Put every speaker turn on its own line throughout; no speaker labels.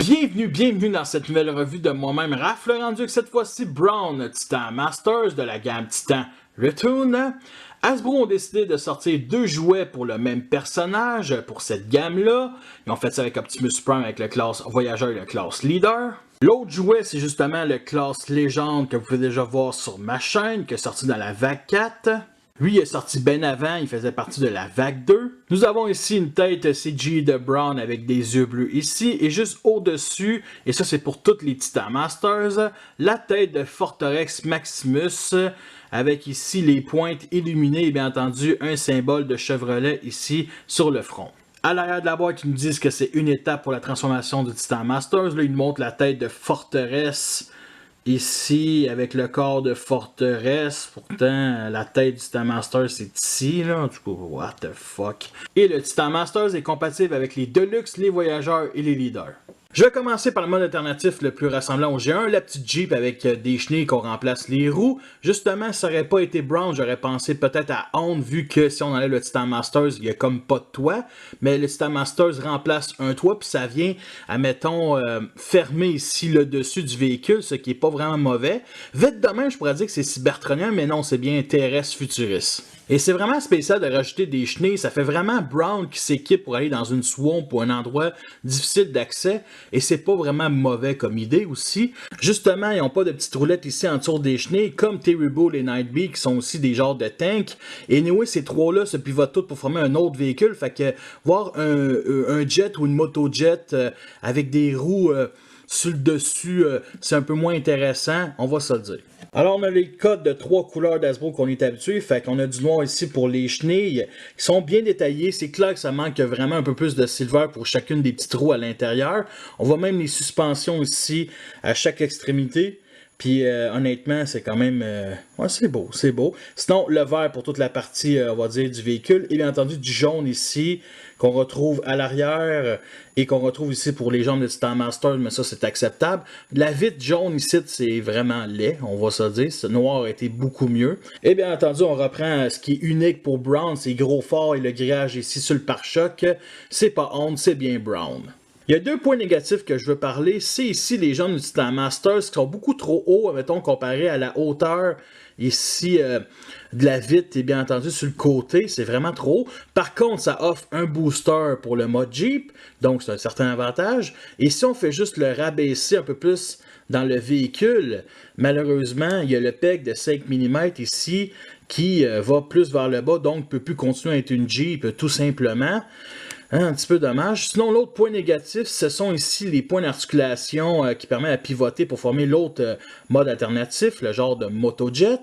Bienvenue dans cette nouvelle revue de moi-même, Raph Laurent-Duc, cette fois-ci Braun, Titan Masters de la gamme Titan Return. Hasbro ont décidé de sortir deux jouets pour le même personnage pour cette gamme-là. Ils ont fait ça avec Optimus Prime avec le classe Voyageur et le classe Leader. L'autre jouet, c'est justement le classe Légende que vous pouvez déjà voir sur ma chaîne, qui est sorti dans la vague 4. Lui, il est sorti bien avant, il faisait partie de la vague 2. Nous avons ici une tête CG de Braun avec des yeux bleus ici, et juste au-dessus, et ça c'est pour toutes les Titan Masters, la tête de Fortrex Maximus, avec ici les pointes illuminées et bien entendu un symbole de Chevrolet ici sur le front. À l'arrière de la boîte, ils nous disent que c'est une étape pour la transformation du Titan Masters. Là, ils nous montrent la tête de Forteresse ici, avec le corps de Forteresse. Pourtant, la tête du Titan Masters, c'est ici, là. En tout cas, what the fuck. Et le Titan Masters est compatible avec les Deluxe, les Voyageurs et les Leaders. Je vais commencer par le mode alternatif le plus ressemblant au G1, la petite Jeep avec des chenilles qu'on remplace les roues. Justement, ça n'aurait pas été Braun, j'aurais pensé peut-être à Honda, vu que si on enlève le Titan Masters, il n'y a comme pas de toit. Mais le Titan Masters remplace un toit, puis ça vient, admettons, fermer ici le dessus du véhicule, ce qui n'est pas vraiment mauvais. Vite de même, je pourrais dire que c'est cybertronien, mais non, c'est bien terrestre futuriste. Et c'est vraiment spécial de rajouter des chenilles, ça fait vraiment Braun qui s'équipe pour aller dans une swamp ou un endroit difficile d'accès, et c'est pas vraiment mauvais comme idée aussi. Justement, ils n'ont pas de petites roulettes ici en dessous des chenilles, comme Terry Bull et Nightbeat qui sont aussi des genres de tanks. Et anyway, ces trois-là se pivotent toutes pour former un autre véhicule, fait que voir un jet ou une moto-jet avec des roues sur le dessus, c'est un peu moins intéressant, on va se le dire. Alors on a les codes de 3 couleurs d'Hasbro qu'on est habitué, fait qu'on a du noir ici pour les chenilles, qui sont bien détaillées, c'est clair que ça manque vraiment un peu plus de silver pour chacune des petites roues à l'intérieur. On voit même les suspensions ici à chaque extrémité. Puis honnêtement, c'est quand même... ouais, c'est beau, c'est beau. Sinon, le vert pour toute la partie, on va dire, du véhicule. Et bien entendu, du jaune ici, qu'on retrouve à l'arrière et qu'on retrouve ici pour les jambes de Titan Master, mais ça, c'est acceptable. La vitre jaune ici, c'est vraiment laid, on va se dire. Ce noir a été beaucoup mieux. Et bien entendu, on reprend ce qui est unique pour Braun, c'est gros phare et le grillage ici sur le pare-choc. C'est pas Honda, c'est bien Braun. Il y a deux points négatifs que je veux parler. C'est ici les jambes du Titan Masters qui sont beaucoup trop hauts, mettons, comparé à la hauteur ici de la vitre et bien entendu sur le côté. C'est vraiment trop haut. Par contre, ça offre un booster pour le mode Jeep, donc c'est un certain avantage. Et si on fait juste le rabaisser un peu plus dans le véhicule, malheureusement, il y a le PEG de 5 mm ici qui va plus vers le bas, donc ne peut plus continuer à être une Jeep tout simplement. Un petit peu dommage. Sinon, l'autre point négatif, ce sont ici les points d'articulation qui permettent à pivoter pour former l'autre mode alternatif, le genre de motojet.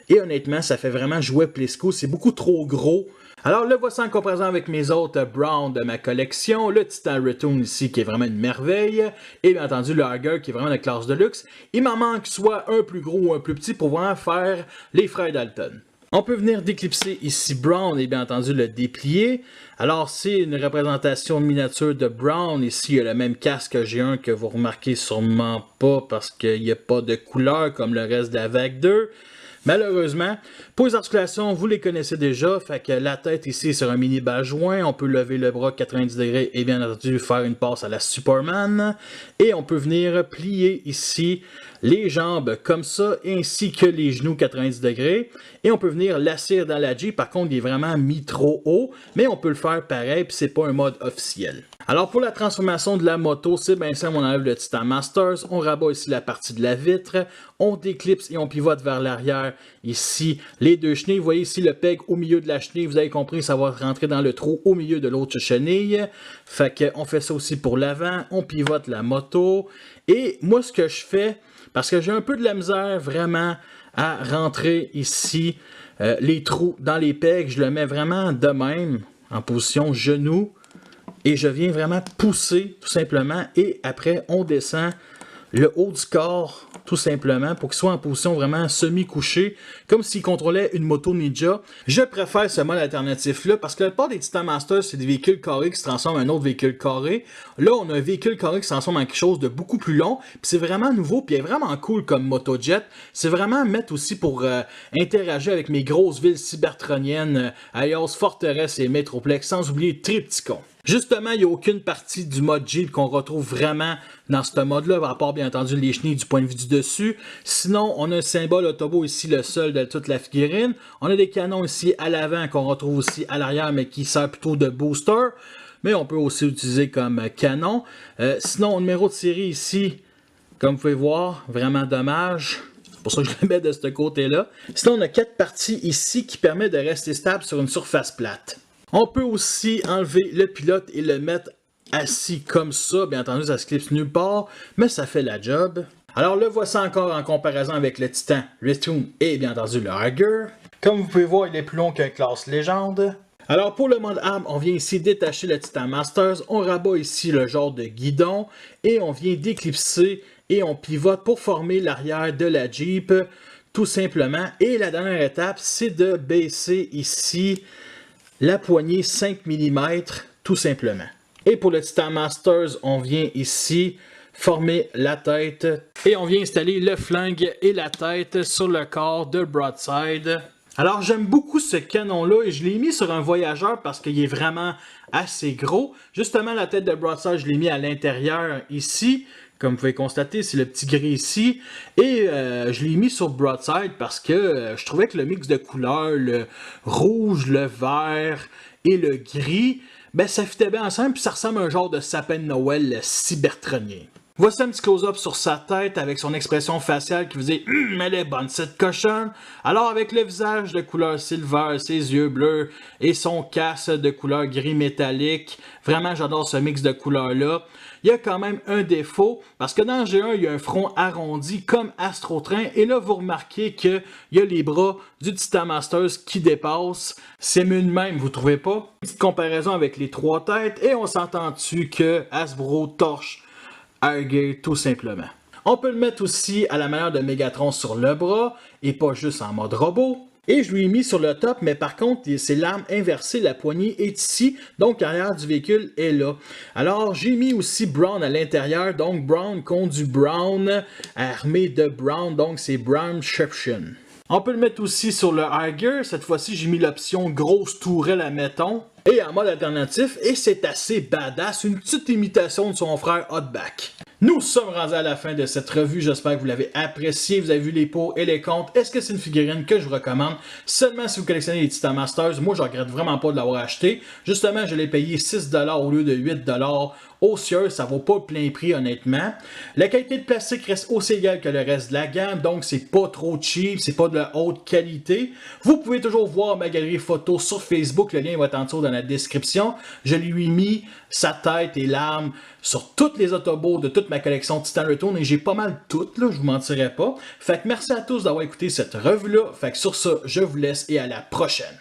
Et honnêtement, ça fait vraiment jouer Plisco. C'est beaucoup trop gros. Alors, le voici en comparaison avec mes autres Braun de ma collection. Le Titan Return ici, qui est vraiment une merveille. Et bien entendu, le Hager, qui est vraiment de classe de luxe. Il m'en manque soit un plus gros ou un plus petit pour vraiment faire les frères Dalton. On peut venir déclipser ici Braun et bien entendu le déplier. Alors c'est une représentation miniature de Braun. Ici il y a le même casque G1 que vous remarquez sûrement pas parce qu'il n'y a pas de couleur comme le reste de la vague 2. Malheureusement, pour les articulations, vous les connaissez déjà, fait que la tête ici sur un mini bas joint, on peut lever le bras 90 degrés et bien entendu faire une passe à la Superman. Et on peut venir plier ici les jambes comme ça, ainsi que les genoux 90 degrés. Et on peut venir lasser dans la Jeep, par contre il est vraiment mis trop haut, mais on peut le faire pareil, puis c'est pas un mode officiel. Alors pour la transformation de la moto, c'est bien simple, on enlève le Titan Masters, on rabat ici la partie de la vitre, on déclipse et on pivote vers l'arrière ici les deux chenilles. Vous voyez ici le PEG au milieu de la chenille, vous avez compris, ça va rentrer dans le trou au milieu de l'autre chenille. Fait qu'on fait ça aussi pour l'avant, on pivote la moto. Et moi ce que je fais, parce que j'ai un peu de la misère vraiment à rentrer ici les trous dans les pegs, je le mets vraiment de même, en position genou. Et je viens vraiment pousser tout simplement et après on descend le haut du corps tout simplement pour qu'il soit en position vraiment semi-couché comme s'il contrôlait une moto Ninja. Je préfère ce mode alternatif là parce que la plupart des Titan Masters c'est des véhicules carrés qui se transforment en un autre véhicule carré. Là on a un véhicule carré qui se transforme en quelque chose de beaucoup plus long puis c'est vraiment nouveau puis il est vraiment cool comme motojet. C'est vraiment mettre aussi pour interagir avec mes grosses villes cybertroniennes alias Forteresse et Metroplex sans oublier Triptychon. Justement, il n'y a aucune partie du mode Jeep qu'on retrouve vraiment dans ce mode-là, à part bien entendu les chenilles du point de vue du dessus. Sinon, on a un symbole Autobot ici, le seul de toute la figurine. On a des canons ici à l'avant qu'on retrouve aussi à l'arrière, mais qui sert plutôt de booster. Mais on peut aussi l'utiliser comme canon. Sinon, au numéro de série ici, comme vous pouvez voir, vraiment dommage. C'est pour ça que je le mets de ce côté-là. Sinon, on a 4 parties ici qui permettent de rester stable sur une surface plate. On peut aussi enlever le pilote et le mettre assis comme ça. Bien entendu, ça se clipse nulle part, mais ça fait la job. Alors le voici encore en comparaison avec le Titan Return et bien entendu le Harger. Comme vous pouvez voir, il est plus long qu'un classe légende. Alors pour le mode arme, on vient ici détacher le Titan Masters. On rabat ici le genre de guidon et on vient déclipser et on pivote pour former l'arrière de la Jeep tout simplement. Et la dernière étape, c'est de baisser ici la poignée 5 mm tout simplement. Et pour le Titan Masters, on vient ici former la tête et on vient installer le flingue et la tête sur le corps de Broadside. Alors j'aime beaucoup ce canon-là et je l'ai mis sur un Voyageur parce qu'il est vraiment assez gros. Justement, la tête de Broadside, je l'ai mis à l'intérieur ici. Comme vous pouvez constater, c'est le petit gris ici. Et je l'ai mis sur Broadside parce que je trouvais que le mix de couleurs, le rouge, le vert et le gris, ben ça fitait bien ensemble puis ça ressemble à un genre de sapin de Noël cybertronien. Voici un petit close-up sur sa tête avec son expression faciale qui vous dit « elle est bonne cette cochonne ». Alors avec le visage de couleur silver, ses yeux bleus et son casque de couleur gris métallique, vraiment j'adore ce mix de couleurs-là. Il y a quand même un défaut, parce que dans G1, il y a un front arrondi comme Astrotrain, et là vous remarquez qu'il y a les bras du Titan Masters qui dépassent. C'est mieux de même, vous trouvez pas? Petite comparaison avec les 3 têtes, et on s'entend-tu que Hasbro torche Harger tout simplement. On peut le mettre aussi à la manière de Megatron sur le bras et pas juste en mode robot. Et je lui ai mis sur le top, mais par contre, c'est l'arme inversée, la poignée est ici, donc l'arrière du véhicule est là. Alors, j'ai mis aussi Brown à l'intérieur, donc Brown conduit Brown, armé de Brown, donc c'est Brownception. On peut le mettre aussi sur le Harger, cette fois-ci j'ai mis l'option grosse tourelle à méton. Et en mode alternatif, et c'est assez badass, une petite imitation de son frère Hotback. Nous sommes rendus à la fin de cette revue, j'espère que vous l'avez apprécié, vous avez vu les pour et les contre. Est-ce que c'est une figurine que je vous recommande? Seulement si vous collectionnez les Titan Masters, moi je regrette vraiment pas de l'avoir acheté. Justement, je l'ai payé 6$ au lieu de 8$. Au sieur, ça vaut pas le plein prix honnêtement. La qualité de plastique reste aussi égale que le reste de la gamme, donc c'est pas trop cheap, c'est pas de la haute qualité. Vous pouvez toujours voir ma galerie photo sur Facebook, le lien va être en dessous dans la description. Je lui ai mis sa tête et l'arme sur toutes les Autobots de toute ma collection Titan Return et j'ai pas mal toutes, là, je vous mentirai pas. Fait que merci à tous d'avoir écouté cette revue-là. Fait que sur ça, je vous laisse et à la prochaine.